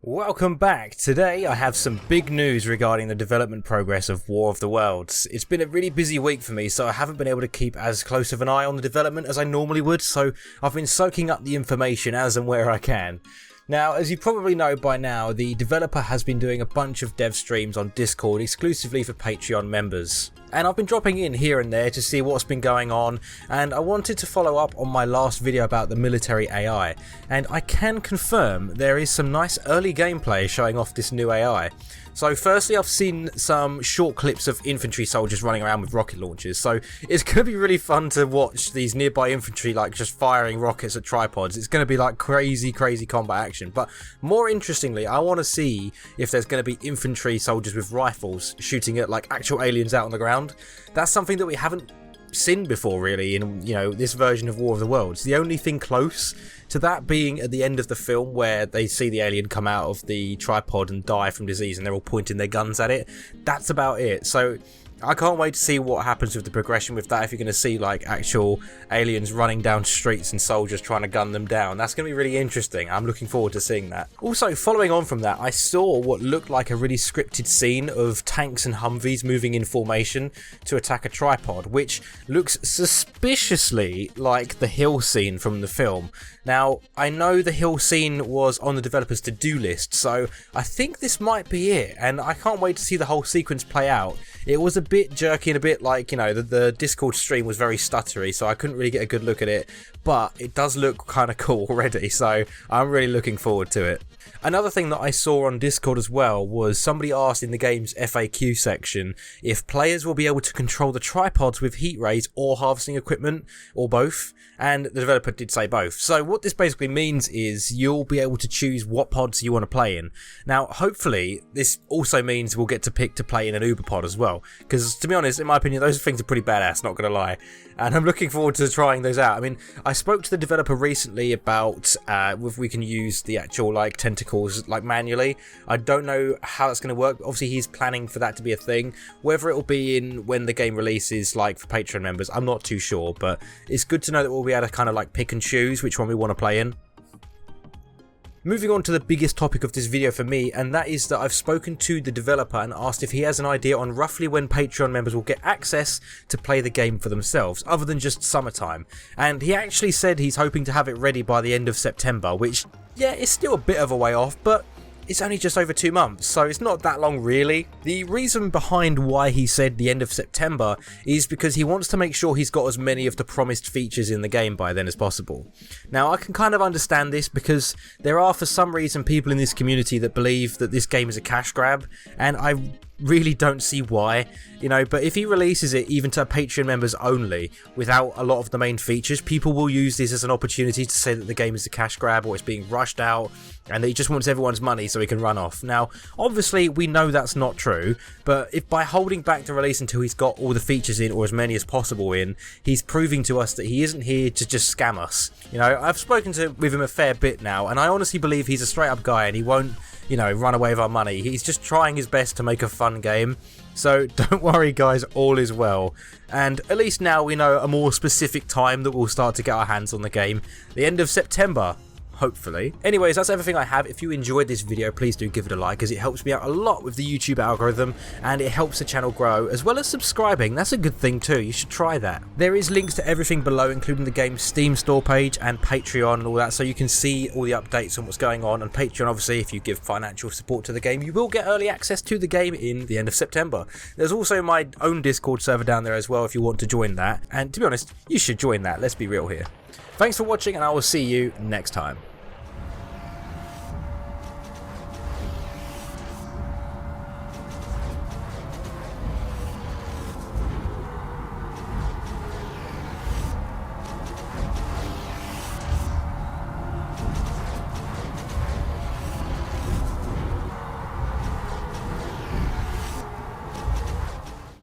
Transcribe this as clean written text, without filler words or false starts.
Welcome back. Today I have some big news regarding the development progress of War of the Worlds. It's been a really busy week for me, so I haven't been able to keep as close of an eye on the development as I normally would, so I've been soaking up the information as and where I can. Now, as you probably know by now, the developer has been doing a bunch of dev streams on Discord exclusively for Patreon members. And I've been dropping in here and there to see what's been going on, and I wanted to follow up on my last video about the military AI, and I can confirm there is some nice early gameplay showing off this new AI. So firstly, I've seen some short clips of infantry soldiers running around with rocket launchers, so it's going to be really fun to watch these nearby infantry like just firing rockets at tripods. It's going to be like crazy combat action, but more interestingly, I want to see if there's going to be infantry soldiers with rifles shooting at like actual aliens out on the ground. That's something that we haven't seen before really in this version of War of the Worlds. The only thing close to that being at the end of the film where they see the alien come out of the tripod and die from disease and they're all pointing their guns at it. That's about it. So I can't wait to see what happens with the progression with that, if you're going to see like actual aliens running down streets and soldiers trying to gun them down. That's going to be really interesting. I'm looking forward to seeing that. Also, following on from that, I saw what looked like a really scripted scene of tanks and Humvees moving in formation to attack a tripod, which looks suspiciously like the hill scene from the film. Now, I know the hill scene was on the developer's to-do list, so I think this might be it, and I can't wait to see the whole sequence play out. It was a bit jerky and a bit like, the Discord stream was very stuttery, so I couldn't really get a good look at it, but it does look kind of cool already, so I'm really looking forward to it. Another thing that I saw on Discord as well was somebody asked in the game's FAQ section if players will be able to control the tripods with heat rays or harvesting equipment, or both, and the developer did say both. So what this basically means is you'll be able to choose what pods you want to play in. Now, hopefully, this also means we'll get to pick to play in an Uber pod as well, because to be honest, in my opinion, those things are pretty badass, not going to lie, and I'm looking forward to trying those out. I mean, I spoke to the developer recently about if we can use the actual like tentacles like manually. I don't know how that's going to work. Obviously, he's planning for that to be a thing. Whether it will be in when the game releases, like for Patreon members, I'm not too sure, but it's good to know that we'll be able to kind of like pick and choose which one we want to play in. Moving on to the biggest topic of this video for me, and that is that I've spoken to the developer and asked if he has an idea on roughly when Patreon members will get access to play the game for themselves, other than just summertime. And he actually said he's hoping to have it ready by the end of September, which, yeah, is still a bit of a way off, but it's only just over 2 months, so it's not that long really. The reason behind why he said the end of September is because he wants to make sure he's got as many of the promised features in the game by then as possible. Now, I can kind of understand this because there are for some reason people in this community that believe that this game is a cash grab, and I really don't see why, but if he releases it even to Patreon members only without a lot of the main features, people will use this as an opportunity to say that the game is a cash grab or it's being rushed out and that he just wants everyone's money so he can run off. Now, obviously we know that's not true, but if by holding back the release until he's got all the features in, or as many as possible in, he's proving to us that he isn't here to just scam us. I've spoken with him a fair bit now, and I honestly believe he's a straight up guy and he won't run away with our money. He's just trying his best to make a fun game. So don't worry guys, all is well. And at least now we know a more specific time that we'll start to get our hands on the game. The end of September, hopefully. Anyways, that's everything I have. If you enjoyed this video, please do give it a like, as it helps me out a lot with the YouTube algorithm and it helps the channel grow, as well as subscribing. That's a good thing too. You should try that. There is links to everything below, including the game's Steam store page and Patreon and all that, so you can see all the updates on what's going on. And Patreon, obviously, if you give financial support to the game, you will get early access to the game in the end of September. There's also my own Discord server down there as well if you want to join that. And to be honest, you should join that. Let's be real here. Thanks for watching, and I will see you next time.